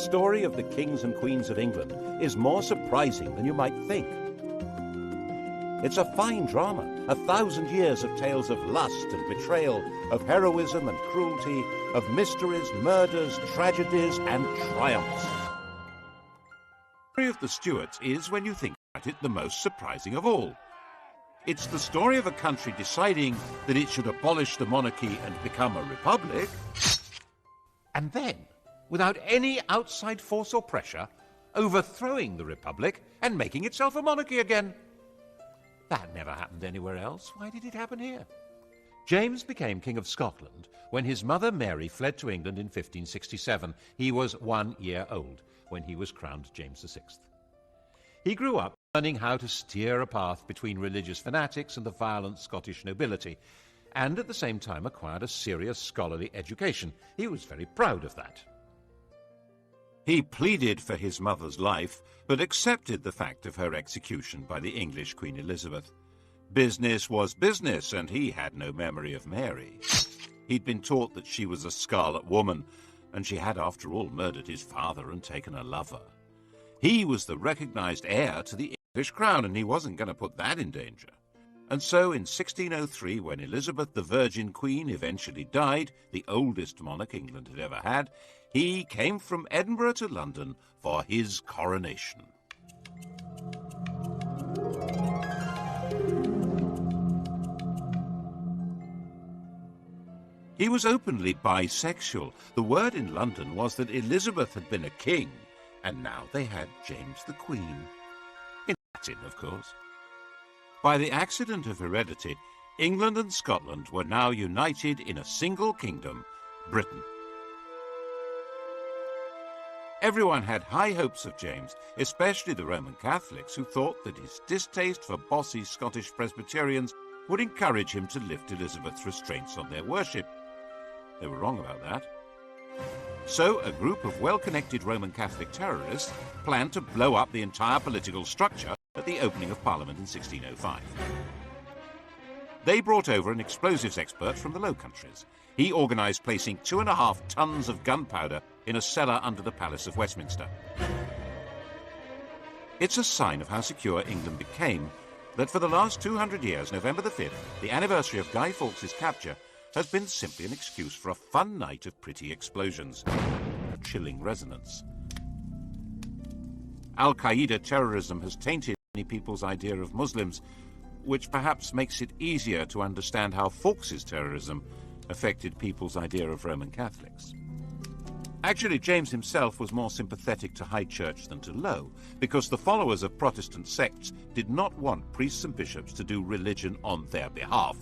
story of the kings and queens of England is more surprising than you might think. It's a fine drama, 1,000 years of tales of lust and betrayal, of heroism and cruelty, of mysteries, murders, tragedies, and triumphs. The story of the Stuarts is, when you think about it, the most surprising of all. It's the story of a country deciding that it should abolish the monarchy and become a republic, and then, without any outside force or pressure, overthrowing the republic and making itself a monarchy again. That never happened anywhere else. Why did it happen here? James became King of Scotland when his mother Mary fled to England in 1567. He was 1 year old when he was crowned James VI. He grew up learning how to steer a path between religious fanatics and the violent Scottish nobility, and at the same time acquired a serious scholarly education. He was very proud of that. He pleaded for his mother's life, but accepted the fact of her execution by the English Queen Elizabeth. Business was business, and he had no memory of Mary. He'd been taught that she was a scarlet woman, and she had, after all, murdered his father and taken a lover. He was the recognized heir to the English crown, and he wasn't going to put that in danger. And so in 1603, when Elizabeth the Virgin Queen eventually died, the oldest monarch England had ever had, he came from Edinburgh to London for his coronation. He was openly bisexual. The word in London was that Elizabeth had been a king, and now they had James the Queen. In Latin, of course. By the accident of heredity, England and Scotland were now united in a single kingdom, Britain. Everyone had high hopes of James, especially the Roman Catholics, who thought that his distaste for bossy Scottish Presbyterians would encourage him to lift Elizabeth's restraints on their worship. They were wrong about that. So a group of well-connected Roman Catholic terrorists planned to blow up the entire political structure at the opening of Parliament in 1605. They brought over an explosives expert from the Low Countries. He organised placing 2.5 tons of gunpowder in a cellar under the Palace of Westminster. It's a sign of how secure England became that for the last 200 years, November the 5th, the anniversary of Guy Fawkes' capture, has been simply an excuse for a fun night of pretty explosions. A chilling resonance. Al-Qaeda terrorism has tainted many people's idea of Muslims, which perhaps makes it easier to understand how Fawkes' terrorism affected people's idea of Roman Catholics. Actually, James himself was more sympathetic to High Church than to Low, because the followers of Protestant sects did not want priests and bishops to do religion on their behalf.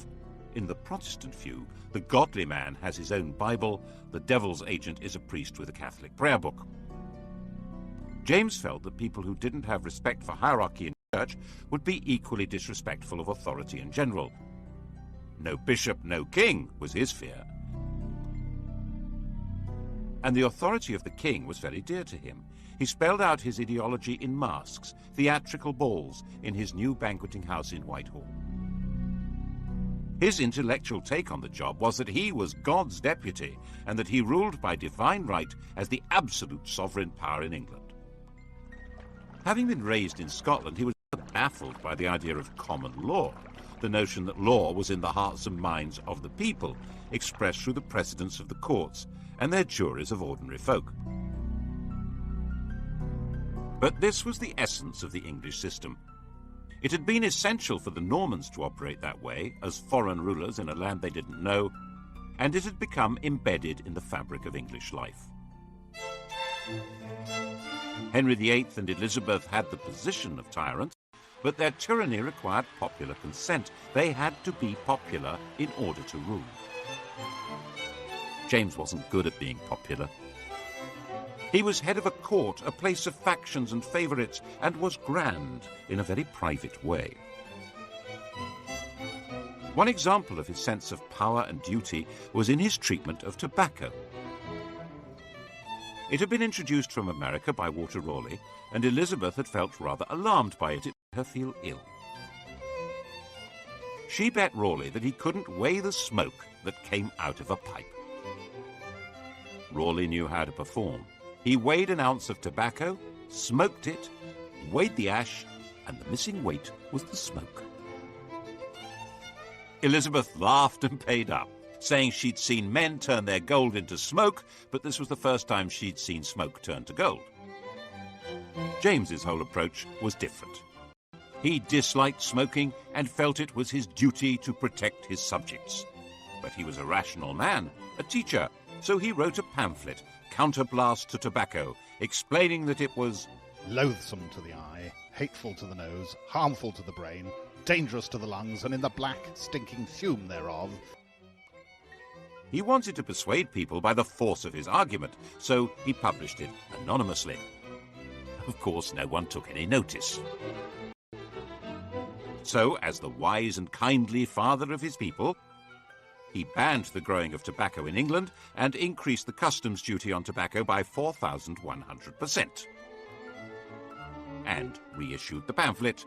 In the Protestant view, the godly man has his own Bible, the devil's agent is a priest with a Catholic prayer book. James felt that people who didn't have respect for hierarchy in church would be equally disrespectful of authority in general. No bishop, no king was his fear. And the authority of the king was very dear to him. He spelled out his ideology in masks, theatrical balls, in his new banqueting house in Whitehall. His intellectual take on the job was that he was God's deputy and that he ruled by divine right as the absolute sovereign power in England. Having been raised in Scotland, he was baffled by the idea of common law, the notion that law was in the hearts and minds of the people, expressed through the precedents of the courts and their juries of ordinary folk. But this was the essence of the English system. It had been essential for the Normans to operate that way, as foreign rulers in a land they didn't know, and it had become embedded in the fabric of English life. Henry VIII and Elizabeth had the position of tyrants, but their tyranny required popular consent. They had to be popular in order to rule. James wasn't good at being popular. He was head of a court, a place of factions and favourites, and was grand in a very private way. One example of his sense of power and duty was in his treatment of tobacco. It had been introduced from America by Walter Raleigh, and Elizabeth had felt rather alarmed by it. It made her feel ill. She bet Raleigh that he couldn't weigh the smoke that came out of a pipe. Raleigh knew how to perform. He weighed an ounce of tobacco, smoked it, weighed the ash, and the missing weight was the smoke. Elizabeth laughed and paid up, saying she'd seen men turn their gold into smoke, but this was the first time she'd seen smoke turn to gold. James's whole approach was different. He disliked smoking and felt it was his duty to protect his subjects. But he was a rational man, a teacher, so he wrote a pamphlet, Counterblast to Tobacco, explaining that it was loathsome to the eye, hateful to the nose, harmful to the brain, dangerous to the lungs, and in the black, stinking fume thereof. He wanted to persuade people by the force of his argument, so he published it anonymously. Of course, no one took any notice. So, as the wise and kindly father of his people, he banned the growing of tobacco in England and increased the customs duty on tobacco by 4,100%. And reissued the pamphlet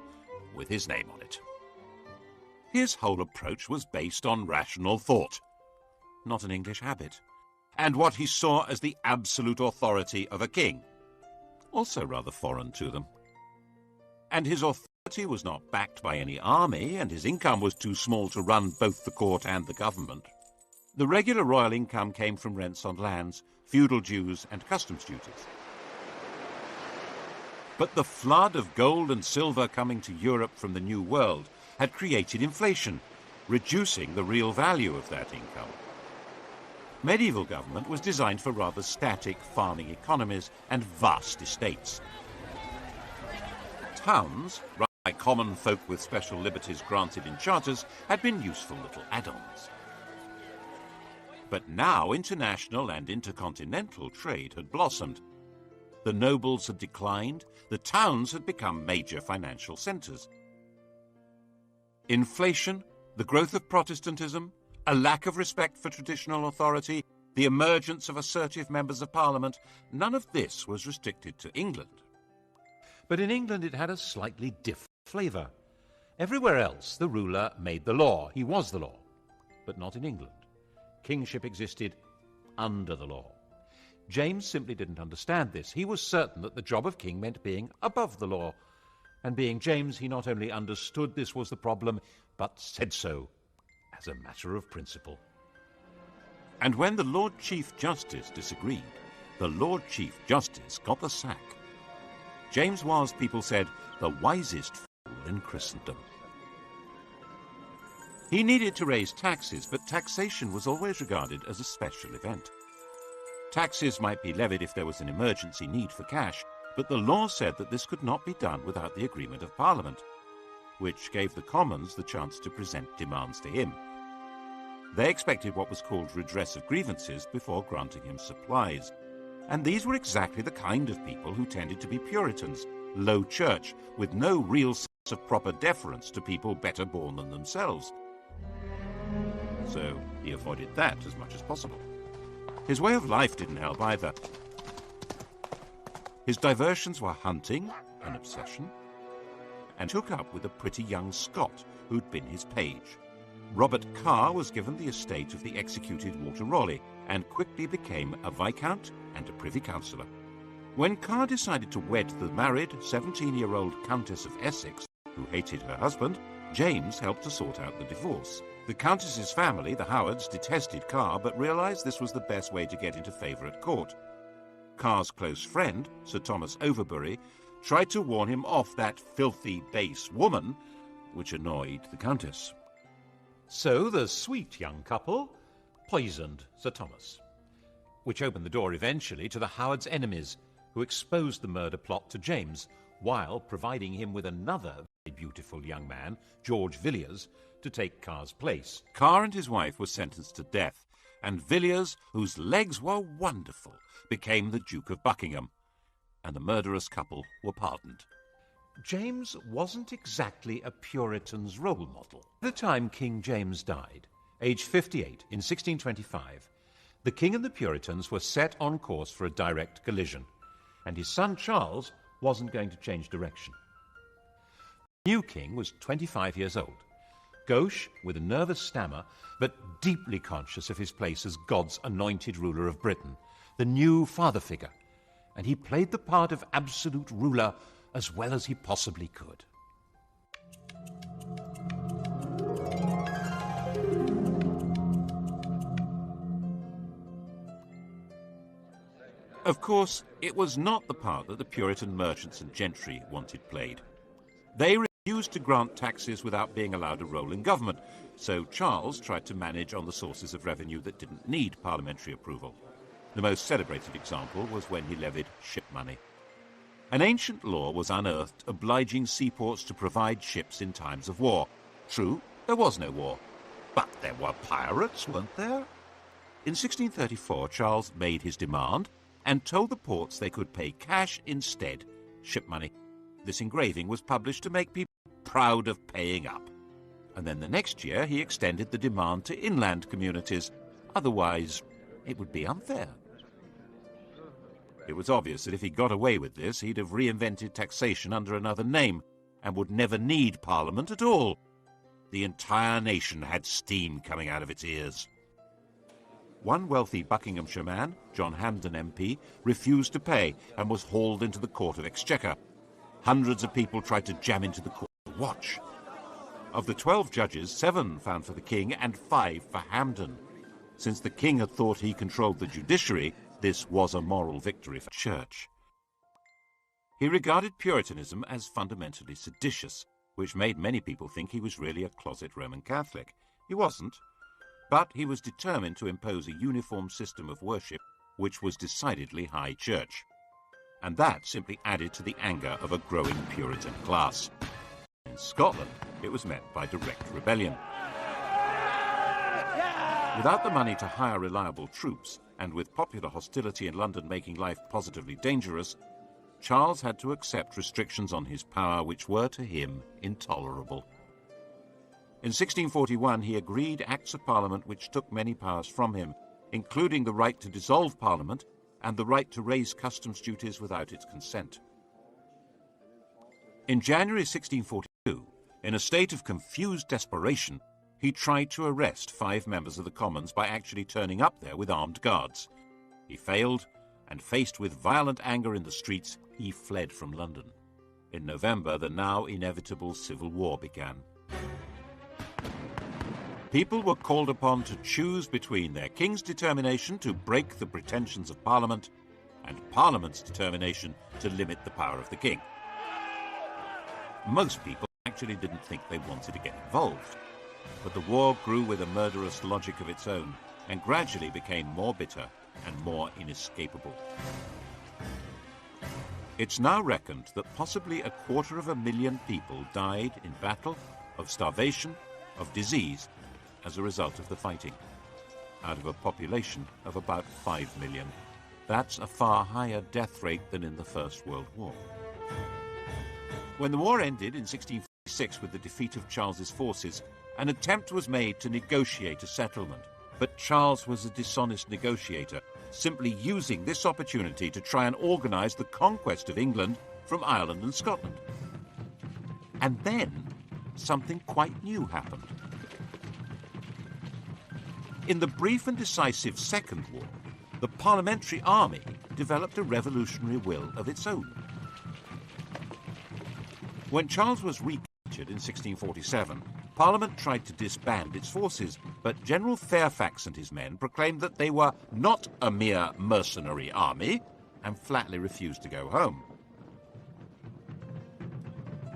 with his name on it. His whole approach was based on rational thought, not an English habit, and what he saw as the absolute authority of a king, also rather foreign to them. And his authority was not backed by any army, and his income was too small to run both the court and the government. The regular royal income came from rents on lands, feudal dues, and customs duties. But the flood of gold and silver coming to Europe from the New World had created inflation, reducing the real value of that income. Medieval government was designed for rather static farming economies and vast estates. Towns, run by common folk with special liberties granted in charters, had been useful little add-ons. But now international and intercontinental trade had blossomed. The nobles had declined, the towns had become major financial centres. Inflation, the growth of Protestantism, a lack of respect for traditional authority, the emergence of assertive members of Parliament, none of this was restricted to England. But in England it had a slightly different flavour. Everywhere else the ruler made the law, he was the law, but not in England. Kingship existed under the law. James simply didn't understand this. He was certain that the job of king meant being above the law. And being James, he not only understood this was the problem, but said so as a matter of principle. And when the Lord Chief Justice disagreed, the Lord Chief Justice got the sack. James was, people said, the wisest fool in Christendom. He needed to raise taxes, but taxation was always regarded as a special event. Taxes might be levied if there was an emergency need for cash, but the law said that this could not be done without the agreement of Parliament, which gave the Commons the chance to present demands to him. They expected what was called redress of grievances before granting him supplies. And these were exactly the kind of people who tended to be Puritans, low church, with no real sense of proper deference to people better born than themselves. So he avoided that as much as possible. His way of life didn't help either. His diversions were hunting, an obsession, and took up with a pretty young Scot who'd been his page. Robert Carr was given the estate of the executed Walter Raleigh and quickly became a viscount and a privy councillor. When Carr decided to wed the married 17-year-old Countess of Essex, who hated her husband, James helped to sort out the divorce. The Countess's family, the Howards, detested Carr but realised this was the best way to get into favour at court. Carr's close friend, Sir Thomas Overbury, tried to warn him off that filthy, base woman, which annoyed the Countess. So the sweet young couple poisoned Sir Thomas, which opened the door eventually to the Howards' enemies, who exposed the murder plot to James, while providing him with another very beautiful young man, George Villiers, to take Carr's place. Carr and his wife were sentenced to death, and Villiers, whose legs were wonderful, became the Duke of Buckingham, and the murderous couple were pardoned. James wasn't exactly a Puritan's role model. By the time King James died, aged 58, in 1625, the king and the Puritans were set on course for a direct collision, and his son Charles wasn't going to change direction. The new king was 25 years old, gauche with a nervous stammer, but deeply conscious of his place as God's anointed ruler of Britain, the new father figure, and he played the part of absolute ruler as well as he possibly could. Of course, it was not the part that the Puritan merchants and gentry wanted played. They refused to grant taxes without being allowed a role in government, so Charles tried to manage on the sources of revenue that didn't need parliamentary approval. The most celebrated example was when he levied ship money. An ancient law was unearthed obliging seaports to provide ships in times of war. True, there was no war, but there were pirates, weren't there? In 1634, Charles made his demand and told the ports they could pay cash instead, ship money. This engraving was published to make people proud of paying up. And then the next year he extended the demand to inland communities. Otherwise, it would be unfair. It was obvious that if he got away with this, he'd have reinvented taxation under another name and would never need Parliament at all. The entire nation had steam coming out of its ears. One wealthy Buckinghamshire man, John Hampden MP, refused to pay and was hauled into the Court of Exchequer. Hundreds of people tried to jam into the court to watch. Of the 12 judges, 7 found for the king and 5 for Hampden. Since the king had thought he controlled the judiciary, this was a moral victory for the church. He regarded Puritanism as fundamentally seditious, which made many people think he was really a closet Roman Catholic. He wasn't. But he was determined to impose a uniform system of worship which was decidedly high church. And that simply added to the anger of a growing Puritan class. In Scotland, it was met by direct rebellion. Without the money to hire reliable troops, and with popular hostility in London making life positively dangerous, Charles had to accept restrictions on his power which were to him intolerable. In 1641, he agreed Acts of Parliament which took many powers from him, including the right to dissolve Parliament and the right to raise customs duties without its consent. In January 1642, in a state of confused desperation, he tried to arrest 5 members of the Commons by actually turning up there with armed guards. He failed, and faced with violent anger in the streets, he fled from London. In November, the now inevitable civil war began. People were called upon to choose between their king's determination to break the pretensions of Parliament and Parliament's determination to limit the power of the king. Most people actually didn't think they wanted to get involved, but the war grew with a murderous logic of its own and gradually became more bitter and more inescapable. It's now reckoned that possibly 250,000 people died in battle, of starvation, of disease, as a result of the fighting, out of a population of about 5 million. That's a far higher death rate than in the First World War. When the war ended in 1646 with the defeat of Charles's forces, an attempt was made to negotiate a settlement, but Charles was a dishonest negotiator, simply using this opportunity to try and organise the conquest of England from Ireland and Scotland. And then something quite new happened. In the brief and decisive Second War, the Parliamentary Army developed a revolutionary will of its own. When Charles was recaptured in 1647, Parliament tried to disband its forces, but General Fairfax and his men proclaimed that they were not a mere mercenary army and flatly refused to go home.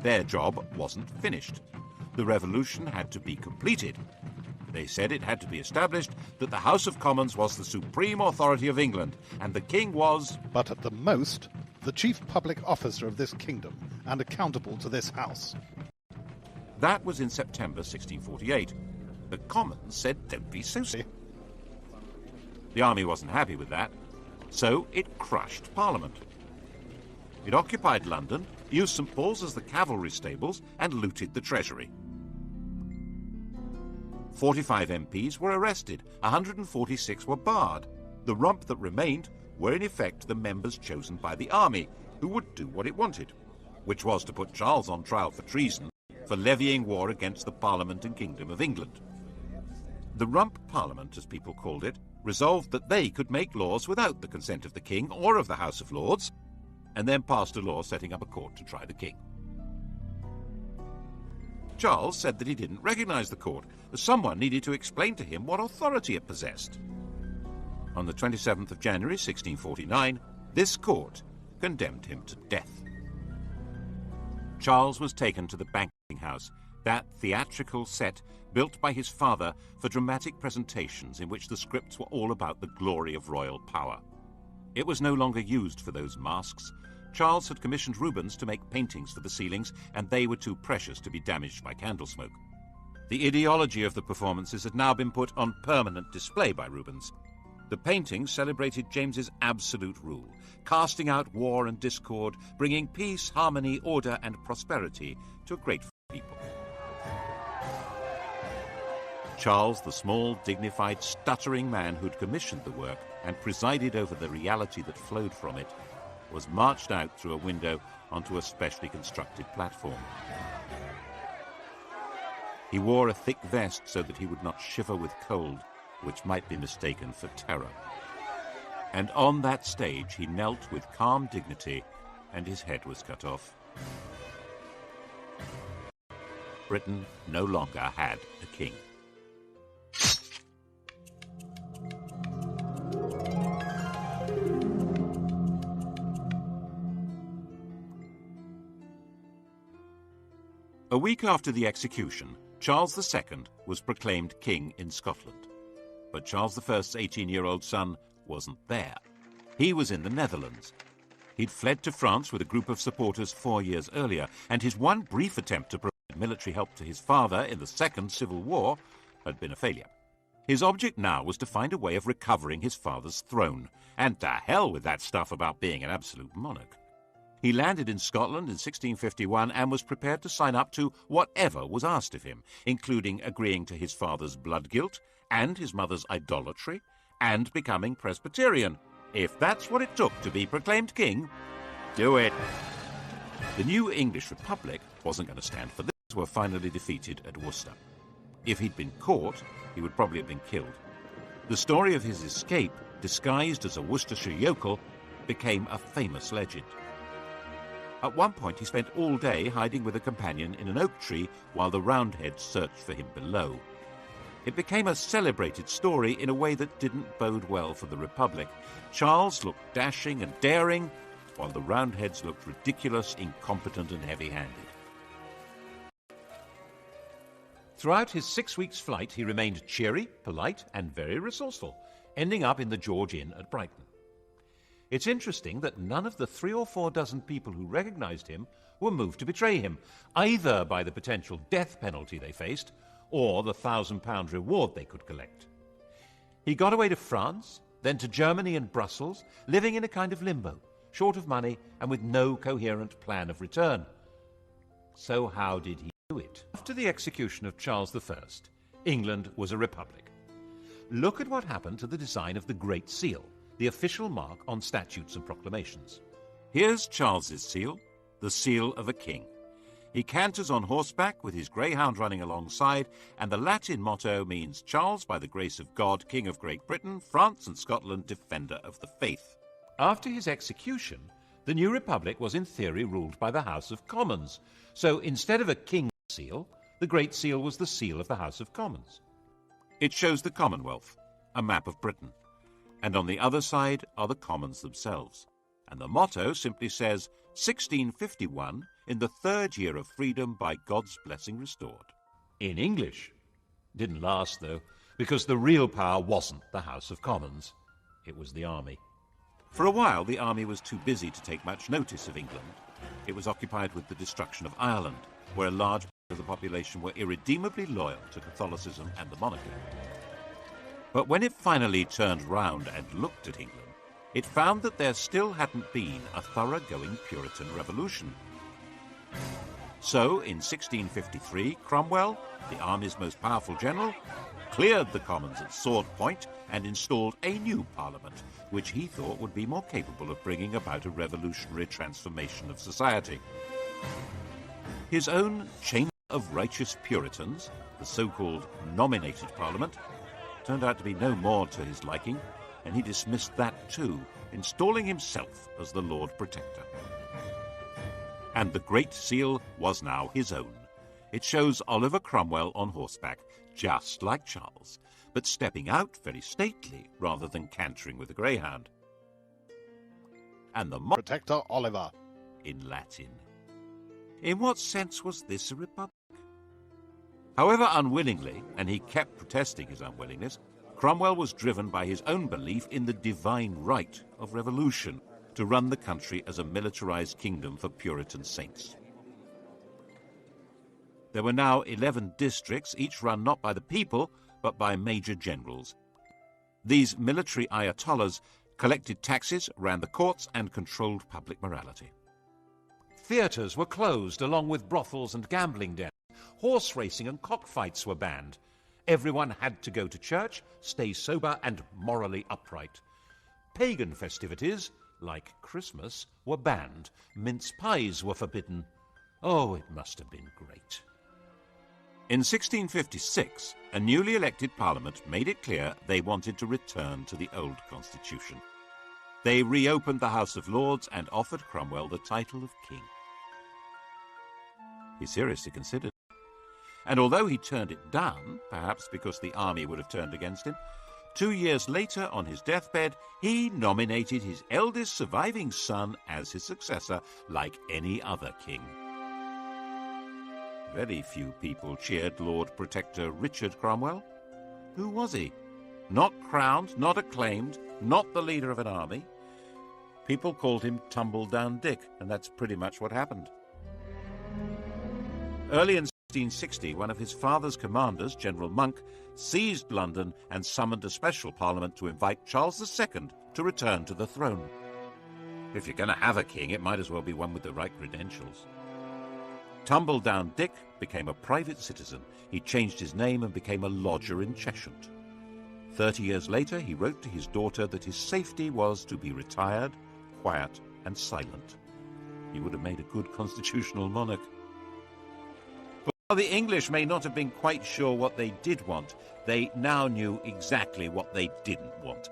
Their job wasn't finished. The revolution had to be completed. They said it had to be established that the House of Commons was the supreme authority of England, and the king was, but at the most, the chief public officer of this kingdom, and accountable to this house. That was in September 1648. The Commons said, don't be so silly. The army wasn't happy with that, so it crushed Parliament. It occupied London, used St. Paul's as the cavalry stables, and looted the treasury. 45 MPs were arrested, 146 were barred. The rump that remained were in effect the members chosen by the army, who would do what it wanted, which was to put Charles on trial for treason for levying war against the Parliament and Kingdom of England. The Rump Parliament, as people called it, resolved that they could make laws without the consent of the king or of the House of Lords, and then passed a law setting up a court to try the king. Charles said that he didn't recognize the court, as someone needed to explain to him what authority it possessed. On the 27th of January 1649, this court condemned him to death. Charles was taken to the banqueting house, that theatrical set built by his father for dramatic presentations in which the scripts were all about the glory of royal power. It was no longer used for those masks. Charles had commissioned Rubens to make paintings for the ceilings, and they were too precious to be damaged by candle smoke. The ideology of the performances had now been put on permanent display by Rubens. The paintings celebrated James's absolute rule, casting out war and discord, bringing peace, harmony, order, and prosperity to a grateful people. Charles, the small, dignified, stuttering man who'd commissioned the work and presided over the reality that flowed from it, was marched out through a window onto a specially constructed platform. He wore a thick vest so that he would not shiver with cold, which might be mistaken for terror. And on that stage he knelt with calm dignity, and his head was cut off. Britain no longer had a king. A week after the execution, Charles II was proclaimed king in Scotland. But Charles I's 18-year-old son wasn't there. He was in the Netherlands. He'd fled to France with a group of supporters 4 years earlier, and his one brief attempt to provide military help to his father in the Second Civil War had been a failure. His object now was to find a way of recovering his father's throne, and to hell with that stuff about being an absolute monarch. He landed in Scotland in 1651 and was prepared to sign up to whatever was asked of him, including agreeing to his father's blood guilt and his mother's idolatry, and becoming Presbyterian. If that's what it took to be proclaimed king, do it. The new English Republic wasn't going to stand for this. Were finally defeated at Worcester. If he'd been caught, he would probably have been killed. The story of his escape, disguised as a Worcestershire yokel, became a famous legend. At one point, he spent all day hiding with a companion in an oak tree while the Roundheads searched for him below. It became a celebrated story in a way that didn't bode well for the Republic. Charles looked dashing and daring, while the Roundheads looked ridiculous, incompetent, and heavy-handed. Throughout his 6 weeks' flight, he remained cheery, polite, and very resourceful, ending up in the George Inn at Brighton. It's interesting that none of the 3 or 4 dozen people who recognized him were moved to betray him, either by the potential death penalty they faced or the £1,000 reward they could collect. He got away to France, then to Germany and Brussels, living in a kind of limbo, short of money and with no coherent plan of return. So how did he do it? After the execution of Charles I, England was a republic. Look at what happened to the design of the Great Seal, the official mark on statutes and proclamations. Here's Charles's seal, the seal of a king. He canters on horseback with his greyhound running alongside, and the Latin motto means Charles, by the grace of God, King of Great Britain, France and Scotland, defender of the faith. After his execution, the new republic was in theory ruled by the House of Commons, so instead of a king's seal, the Great Seal was the seal of the House of Commons. It shows the Commonwealth, a map of Britain, and on the other side are the Commons themselves. And the motto simply says, 1651, in the 3rd year of freedom by God's blessing restored. In English. Didn't last, though, because the real power wasn't the House of Commons. It was the army. For a while, the army was too busy to take much notice of England. It was occupied with the destruction of Ireland, where a large part of the population were irredeemably loyal to Catholicism and the monarchy. But when it finally turned round and looked at England, it found that there still hadn't been a thoroughgoing Puritan revolution. So, in 1653, Cromwell, the army's most powerful general, cleared the Commons at sword point and installed a new parliament, which he thought would be more capable of bringing about a revolutionary transformation of society. His own Chamber of Righteous Puritans, the so-called nominated parliament, turned out to be no more to his liking, and he dismissed that too, installing himself as the Lord Protector. And the Great Seal was now his own. It shows Oliver Cromwell on horseback, just like Charles, but stepping out very stately rather than cantering with a greyhound. And the Protector Oliver. In Latin. In what sense was this a republic? However unwillingly, and he kept protesting his unwillingness, Cromwell was driven by his own belief in the divine right of revolution to run the country as a militarized kingdom for Puritan saints. There were now 11 districts, each run not by the people, but by major generals. These military ayatollahs collected taxes, ran the courts, and controlled public morality. Theatres were closed, along with brothels and gambling dens. Horse racing and cockfights were banned. Everyone had to go to church, stay sober and morally upright. Pagan festivities, like Christmas, were banned. Mince pies were forbidden. Oh, it must have been great. In 1656, a newly elected parliament made it clear they wanted to return to the old constitution. They reopened the House of Lords and offered Cromwell the title of king. He seriously considered it. And although he turned it down, perhaps because the army would have turned against him, 2 years later, on his deathbed, he nominated his eldest surviving son as his successor, like any other king. Very few people cheered Lord Protector Richard Cromwell. Who was he? Not crowned, not acclaimed, not the leader of an army. People called him Tumble-Down Dick, and that's pretty much what happened. Early in 1660, one of his father's commanders, General Monk, seized London and summoned a special parliament to invite Charles II to return to the throne. If you're going to have a king, it might as well be one with the right credentials. Tumble-Down Dick became a private citizen. He changed his name and became a lodger in Cheshire. 30 years later, he wrote to his daughter that his safety was to be retired, quiet, and silent. He would have made a good constitutional monarch. But while the English may not have been quite sure what they did want, they now knew exactly what they didn't want.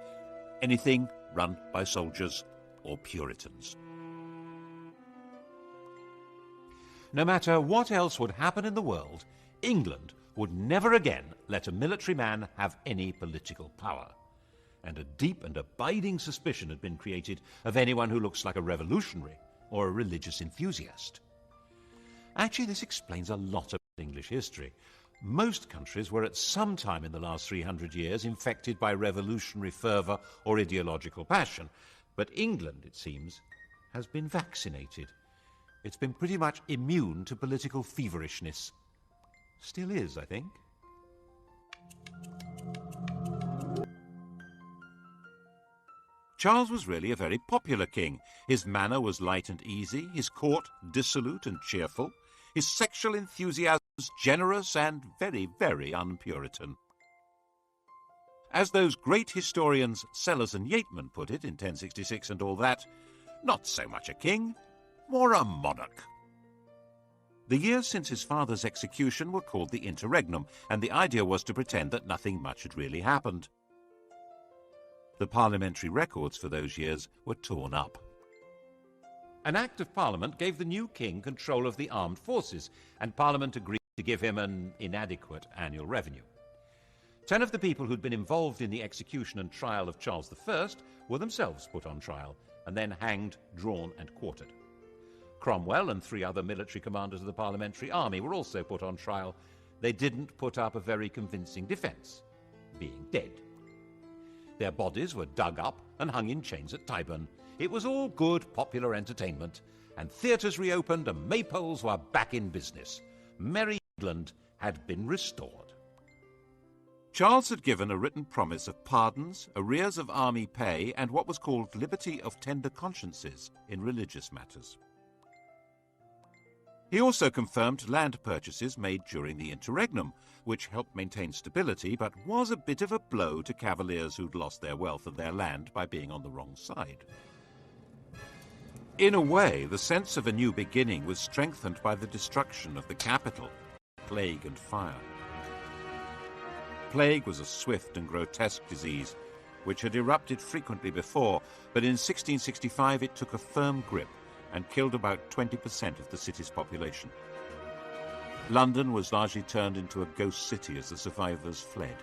Anything run by soldiers or Puritans. No matter what else would happen in the world, England would never again let a military man have any political power. And a deep and abiding suspicion had been created of anyone who looks like a revolutionary or a religious enthusiast. Actually, this explains a lot about English history. Most countries were at some time in the last 300 years infected by revolutionary fervour or ideological passion. But England, it seems, has been vaccinated. It's been pretty much immune to political feverishness. Still is, I think. Charles was really a very popular king. His manner was light and easy, his court dissolute and cheerful, his sexual enthusiasms generous and very, very un-Puritan. As those great historians Sellers and Yeatman put it in 1066 and all that, not so much a king, more a monarch. The years since his father's execution were called the Interregnum, and the idea was to pretend that nothing much had really happened. The parliamentary records for those years were torn up. An Act of Parliament gave the new king control of the armed forces, and Parliament agreed to give him an inadequate annual revenue. 10 of the people who'd been involved in the execution and trial of Charles I were themselves put on trial, and then hanged, drawn, and quartered. Cromwell and 3 other military commanders of the parliamentary army were also put on trial. They didn't put up a very convincing defence, being dead. Their bodies were dug up and hung in chains at Tyburn. It was all good popular entertainment, and theatres reopened and maypoles were back in business. Merry England had been restored. Charles had given a written promise of pardons, arrears of army pay, and what was called liberty of tender consciences in religious matters. He also confirmed land purchases made during the Interregnum, which helped maintain stability but was a bit of a blow to cavaliers who'd lost their wealth and their land by being on the wrong side. In a way, the sense of a new beginning was strengthened by the destruction of the capital, plague and fire. plague was a swift and grotesque disease, which had erupted frequently before, but in 1665 it took a firm grip and killed about 20% of the city's population. London was largely turned into a ghost city as the survivors fled.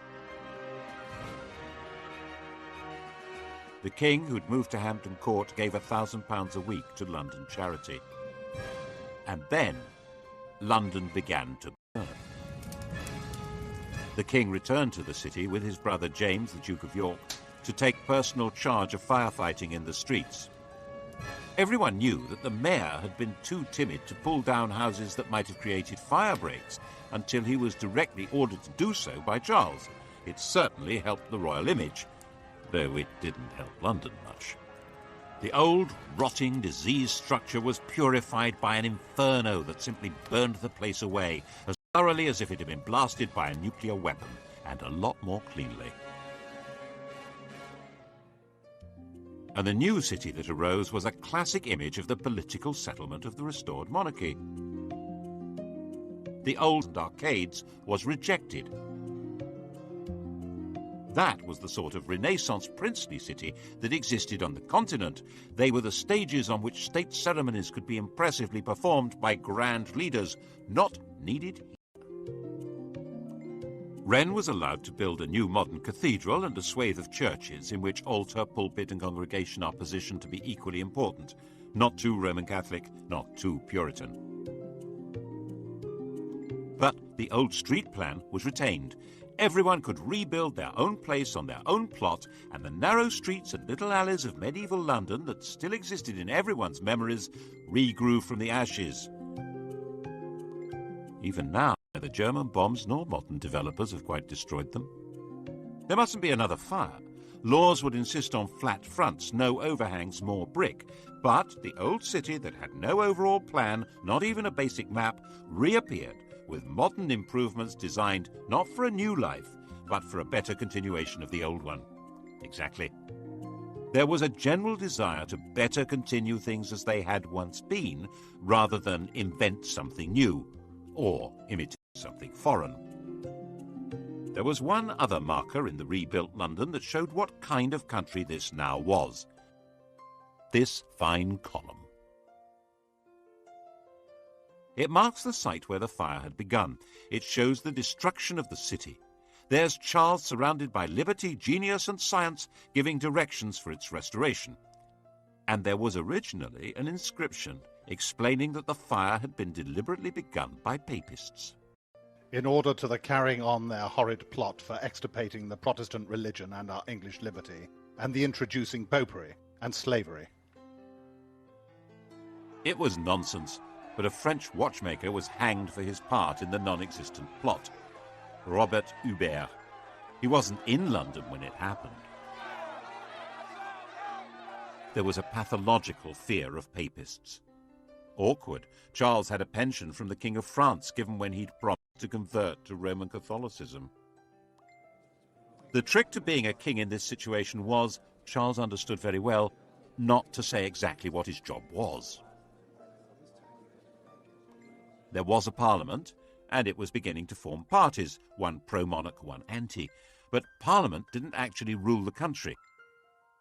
The king, who'd moved to Hampton Court, gave £1,000 a week to London charity. And then London began to burn. The king returned to the city with his brother James, the Duke of York, to take personal charge of firefighting in the streets. Everyone knew that the mayor had been too timid to pull down houses that might have created fire breaks until he was directly ordered to do so by Charles. It certainly helped the royal image, though it didn't help London much. The old, rotting, diseased structure was purified by an inferno that simply burned the place away as thoroughly as if it had been blasted by a nuclear weapon, and a lot more cleanly. And the new city that arose was a classic image of the political settlement of the restored monarchy. The old arcades was rejected. That was the sort of Renaissance princely city that existed on the continent. They were the stages on which state ceremonies could be impressively performed by grand leaders, not needed here. Wren was allowed to build a new modern cathedral and a swathe of churches in which altar, pulpit and congregation are positioned to be equally important, not too Roman Catholic, not too Puritan. But the old street plan was retained. Everyone could rebuild their own place on their own plot, and the narrow streets and little alleys of medieval London that still existed in everyone's memories regrew from the ashes. Even now, neither German bombs nor modern developers have quite destroyed them. There mustn't be another fire. Laws would insist on flat fronts, no overhangs, more brick. But the old city that had no overall plan, not even a basic map, reappeared with modern improvements designed not for a new life, but for a better continuation of the old one. Exactly. There was a general desire to better continue things as they had once been, rather than invent something new, or imitate something foreign. There was one other marker in the rebuilt London that showed what kind of country this now was. This fine column. It marks the site where the fire had begun. It shows the destruction of the city. There's Charles surrounded by liberty, genius and science, giving directions for its restoration. And there was originally an inscription explaining that the fire had been deliberately begun by papists. In order to the carrying on their horrid plot for extirpating the Protestant religion and our English liberty, and the introducing popery and slavery. It was nonsense, but a French watchmaker was hanged for his part in the non-existent plot. Robert Hubert. He wasn't in London when it happened. There was a pathological fear of papists. Awkward. Charles had a pension from the King of France given when he'd promised to convert to Roman Catholicism. The trick to being a king in this situation was, Charles understood very well, not to say exactly what his job was. There was a parliament, and it was beginning to form parties, one pro-monarch, one anti. But Parliament didn't actually rule the country.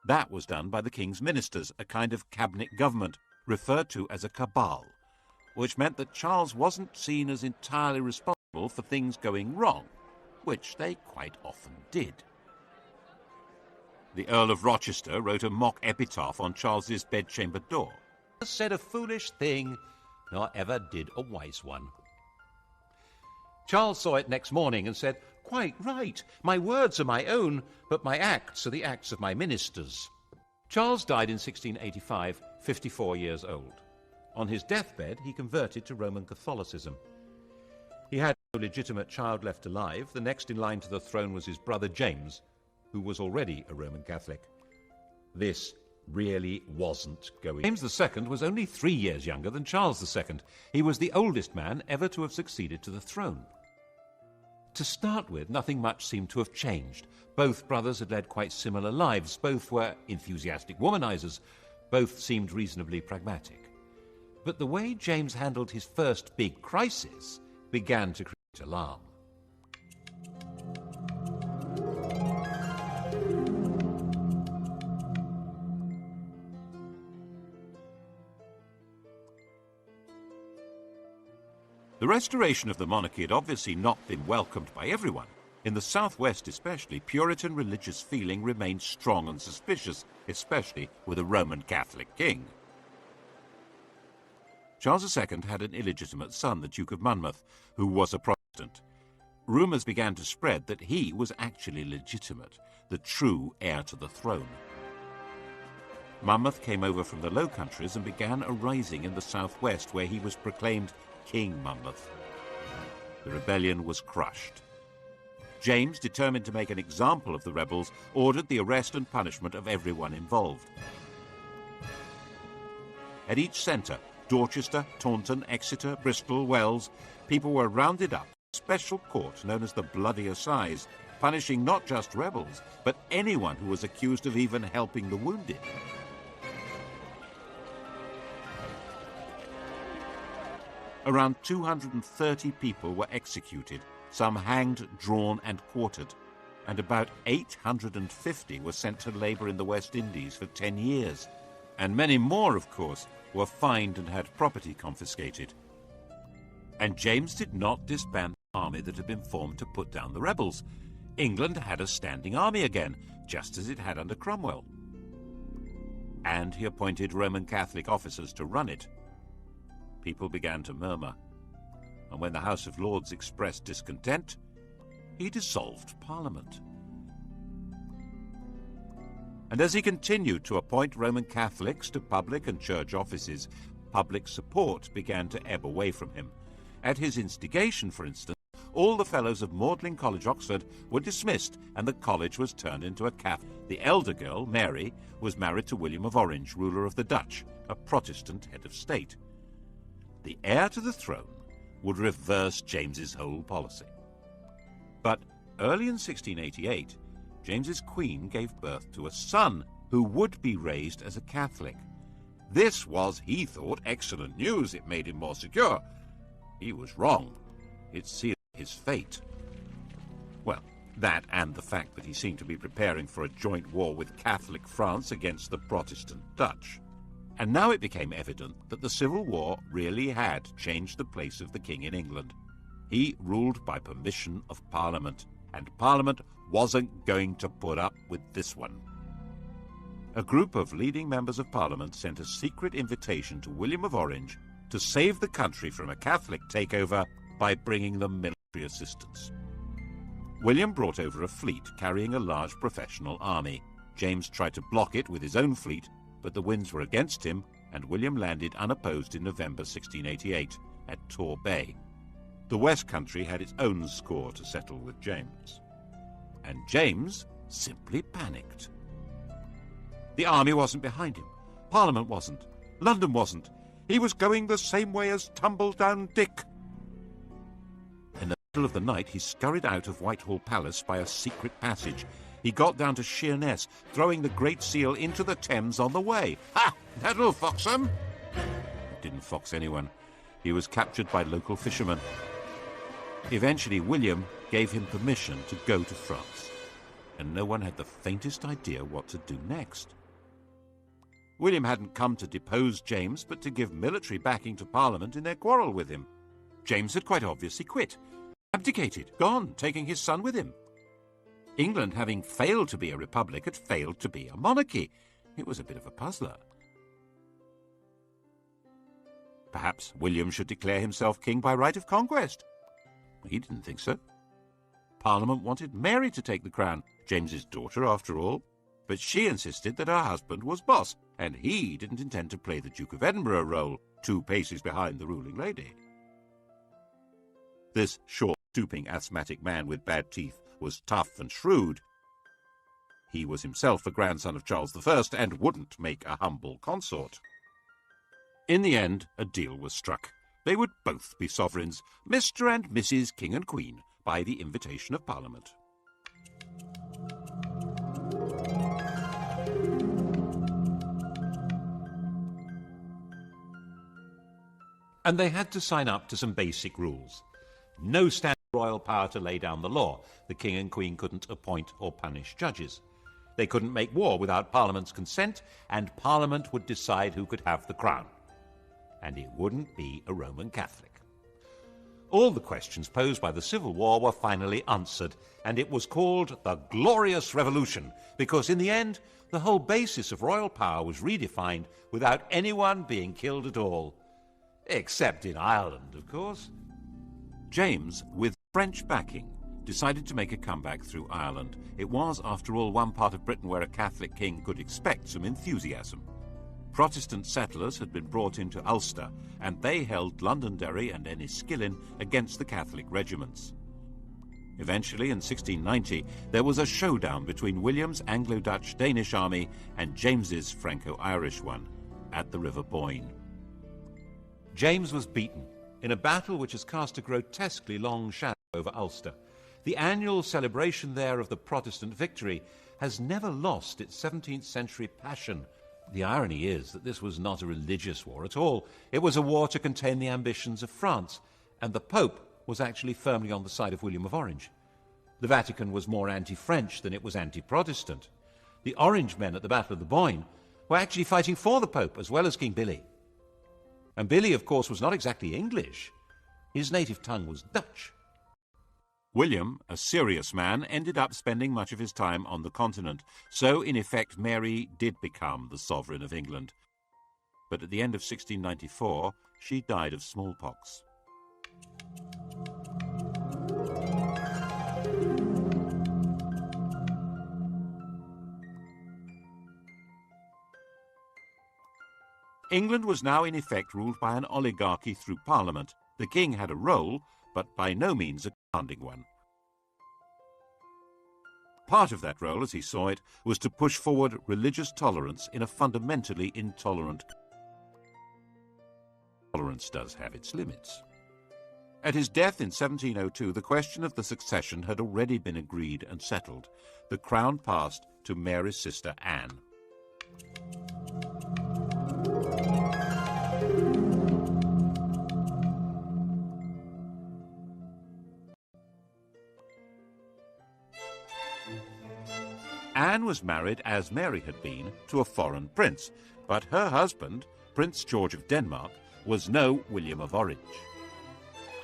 That was done by the king's ministers, a kind of cabinet government, referred to as a cabal, which meant that Charles wasn't seen as entirely responsible for things going wrong, which they quite often did. The Earl of Rochester wrote a mock epitaph on Charles's bedchamber door. Said a foolish thing, nor ever did a wise one. Charles saw it next morning and said, "Quite right, my words are my own, but my acts are the acts of my ministers." Charles died in 1685, 54 years old. On his deathbed, he converted to Roman Catholicism. He had no legitimate child left alive. The next in line to the throne was his brother James, who was already a Roman Catholic. This really wasn't going. James II was only 3 years younger than Charles II. He was the oldest man ever to have succeeded to the throne. To start with, nothing much seemed to have changed. Both brothers had led quite similar lives. Both were enthusiastic womanizers. Both seemed reasonably pragmatic. But the way James handled his first big crisis began to create alarm. The restoration of the monarchy had obviously not been welcomed by everyone. In the southwest especially, Puritan religious feeling remained strong and suspicious, especially with a Roman Catholic king. Charles II had an illegitimate son, the Duke of Monmouth, who was a Protestant. Rumours began to spread that he was actually legitimate, the true heir to the throne. Monmouth came over from the Low Countries and began a rising in the southwest, where he was proclaimed King Monmouth. The rebellion was crushed. James, determined to make an example of the rebels, ordered the arrest and punishment of everyone involved. At each centre, Dorchester, Taunton, Exeter, Bristol, Wells, people were rounded up. A special court known as the Bloody Assize, punishing not just rebels, but anyone who was accused of even helping the wounded. Around 230 people were executed, some hanged, drawn and quartered, and about 850 were sent to labour in the West Indies for 10 years. And many more, of course, were fined and had property confiscated. And James did not disband the army that had been formed to put down the rebels. England had a standing army again, just as it had under Cromwell. And he appointed Roman Catholic officers to run it. People began to murmur, and when the House of Lords expressed discontent, he dissolved Parliament. And as he continued to appoint Roman Catholics to public and church offices, public support began to ebb away from him. At his instigation, for instance, all the fellows of Magdalen College, Oxford, were dismissed, and the college was turned into a Catholic. The elder girl, Mary, was married to William of Orange, ruler of the Dutch, a Protestant head of state. The heir to the throne would reverse James's whole policy. But early in 1688, James's queen gave birth to a son who would be raised as a Catholic. This was, he thought, excellent news. It made him more secure. He was wrong. It sealed his fate. Well, that and the fact that he seemed to be preparing for a joint war with Catholic France against the Protestant Dutch. And now it became evident that the Civil War really had changed the place of the king in England. He ruled by permission of Parliament, and Parliament wasn't going to put up with this one. A group of leading members of Parliament sent a secret invitation to William of Orange to save the country from a Catholic takeover by bringing them military assistance. William brought over a fleet carrying a large professional army. James tried to block it with his own fleet, but the winds were against him, and William landed unopposed in November 1688 at Tor Bay. The West Country had its own score to settle with James. And James simply panicked. The army wasn't behind him. Parliament wasn't. London wasn't. He was going the same way as Tumbledown Dick. In the middle of the night, he scurried out of Whitehall Palace by a secret passage. He got down to Sheerness, throwing the Great Seal into the Thames on the way. Ha! That'll fox him! It didn't fox anyone. He was captured by local fishermen. Eventually, William gave him permission to go to France, and no one had the faintest idea what to do next. William hadn't come to depose James, but to give military backing to Parliament in their quarrel with him. James had quite obviously quit, abdicated, gone, taking his son with him. England, having failed to be a republic, had failed to be a monarchy. It was a bit of a puzzler. Perhaps William should declare himself king by right of conquest. He didn't think so. Parliament wanted Mary to take the crown, James's daughter after all, but she insisted that her husband was boss, and he didn't intend to play the Duke of Edinburgh role, 2 paces behind the ruling lady. This short, stooping, asthmatic man with bad teeth was tough and shrewd. He was himself a grandson of Charles I and wouldn't make a humble consort. In the end, a deal was struck. They would both be sovereigns, Mr. and Mrs. King and Queen, by the invitation of Parliament. And they had to sign up to some basic rules. No standing royal power to lay down the law. The King and Queen couldn't appoint or punish judges. They couldn't make war without Parliament's consent, and Parliament would decide who could have the crown. And it wouldn't be a Roman Catholic. All the questions posed by the Civil War were finally answered, and it was called the Glorious Revolution, because in the end, the whole basis of royal power was redefined without anyone being killed at all. Except in Ireland, of course. James, with French backing, decided to make a comeback through Ireland. It was, after all, one part of Britain where a Catholic king could expect some enthusiasm. Protestant settlers had been brought into Ulster, and they held Londonderry and Enniskillen against the Catholic regiments. Eventually, in 1690, there was a showdown between William's Anglo-Dutch-Danish army and James's Franco-Irish one at the River Boyne. James was beaten in a battle which has cast a grotesquely long shadow over Ulster. The annual celebration there of the Protestant victory has never lost its 17th century passion. The irony is that this was not a religious war at all. It was a war to contain the ambitions of France, and the Pope was actually firmly on the side of William of Orange. The Vatican was more anti-French than it was anti-Protestant. The Orange men at the Battle of the Boyne were actually fighting for the Pope as well as King Billy. And Billy, of course, was not exactly English. His native tongue was Dutch. William, a serious man, ended up spending much of his time on the continent, so in effect Mary did become the sovereign of England. But at the end of 1694, she died of smallpox. England was now in effect ruled by an oligarchy through Parliament. The king had a role, but by no means a commanding one. Part of that role, as he saw it, was to push forward religious tolerance in a fundamentally intolerant country. Tolerance does have its limits. At his death in 1702, the question of the succession had already been agreed and settled. The crown passed to Mary's sister Anne. Anne was married, as Mary had been, to a foreign prince, but her husband, Prince George of Denmark, was no William of Orange.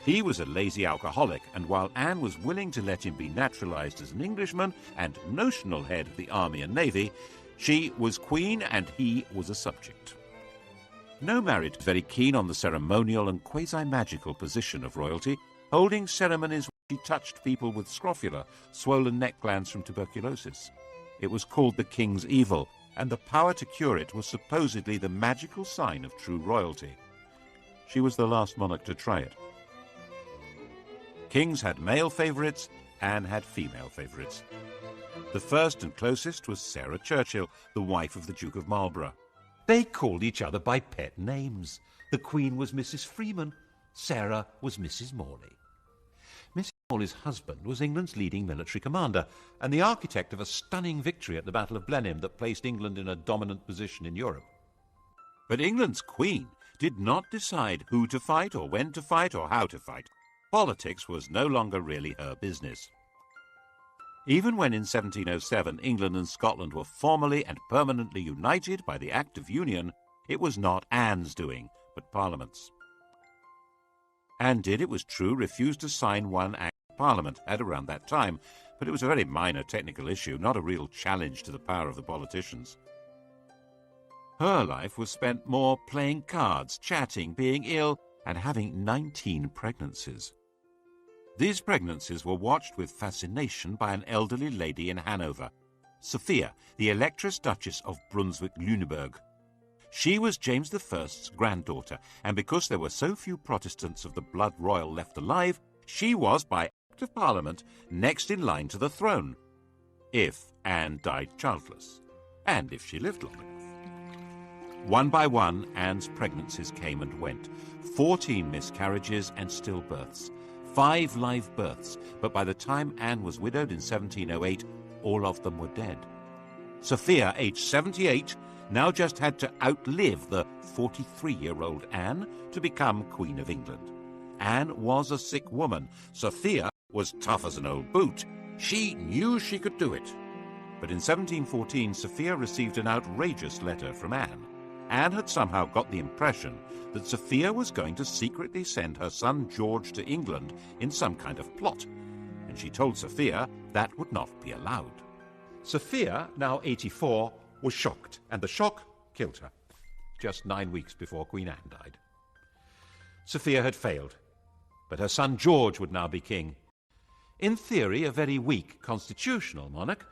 He was a lazy alcoholic, and while Anne was willing to let him be naturalized as an Englishman and notional head of the army and navy, she was queen and he was a subject. No marriage was very keen on the ceremonial and quasi-magical position of royalty, holding ceremonies where she touched people with scrofula, swollen neck glands from tuberculosis. It was called the king's evil, and the power to cure it was supposedly the magical sign of true royalty. She was the last monarch to try it. Kings had male favourites, Anne had female favourites. The first and closest was Sarah Churchill, the wife of the Duke of Marlborough. They called each other by pet names. The Queen was Mrs. Freeman, Sarah was Mrs. Morley. Mrs. Morley's husband was England's leading military commander and the architect of a stunning victory at the Battle of Blenheim that placed England in a dominant position in Europe. But England's Queen did not decide who to fight or when to fight or how to fight. Politics was no longer really her business. Even when in 1707 England and Scotland were formally and permanently united by the Act of Union, it was not Anne's doing, but Parliament's. Anne did, it was true, refuse to sign one Act of Parliament at around that time, but it was a very minor technical issue, not a real challenge to the power of the politicians. Her life was spent more playing cards, chatting, being ill, and having 19 pregnancies. These pregnancies were watched with fascination by an elderly lady in Hanover, Sophia, the Electress Duchess of Brunswick-Lüneburg. She was James I's granddaughter, and because there were so few Protestants of the blood royal left alive, she was, by Act of Parliament, next in line to the throne, if Anne died childless, and if she lived long enough. One by one, Anne's pregnancies came and went, 14 miscarriages and stillbirths, 5 live births, but by the time Anne was widowed in 1708, all of them were dead. Sophia, aged 78, now just had to outlive the 43-year-old Anne to become Queen of England. Anne was a sick woman. Sophia was tough as an old boot. She knew she could do it. But in 1714, Sophia received an outrageous letter from Anne. Anne had somehow got the impression that Sophia was going to secretly send her son George to England in some kind of plot, and she told Sophia that would not be allowed. Sophia, now 84, was shocked, and the shock killed her, just 9 weeks before Queen Anne died. Sophia had failed, but her son George would now be king. In theory, a very weak constitutional monarch,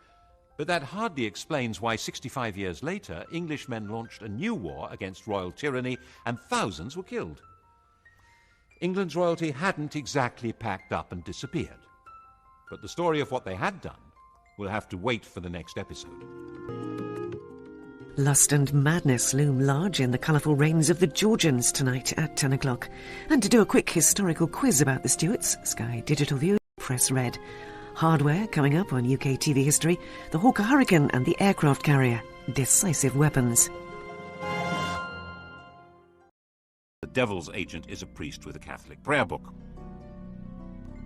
but that hardly explains why 65 years later Englishmen launched a new war against royal tyranny and thousands were killed. England's royalty hadn't exactly packed up and disappeared, but the story of what they had done will have to wait for the next episode. Lust and madness loom large in the colourful reigns of the Georgians tonight at 10 o'clock. And to do a quick historical quiz about the Stuarts, Sky Digital View, press red. Hardware coming up on UK TV history, the Hawker Hurricane and the aircraft carrier, decisive weapons. The devil's agent is a priest with a Catholic prayer book.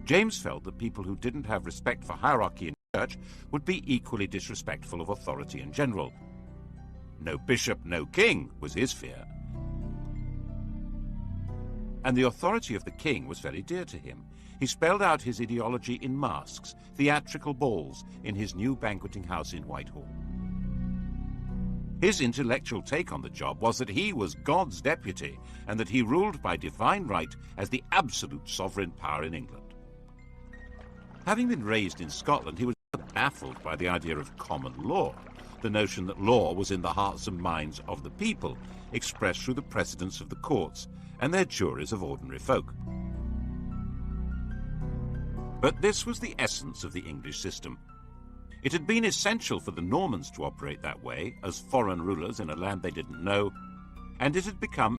James felt that people who didn't have respect for hierarchy in church would be equally disrespectful of authority in general. No bishop, no king was his fear. And the authority of the king was very dear to him. He spelled out his ideology in masks, theatrical balls, in his new banqueting house in Whitehall. His intellectual take on the job was that he was God's deputy and that he ruled by divine right as the absolute sovereign power in England. Having been raised in Scotland, he was baffled by the idea of common law, the notion that law was in the hearts and minds of the people, expressed through the precedents of the courts and their juries of ordinary folk. But this was the essence of the English system. It had been essential for the Normans to operate that way, as foreign rulers in a land they didn't know, and it had become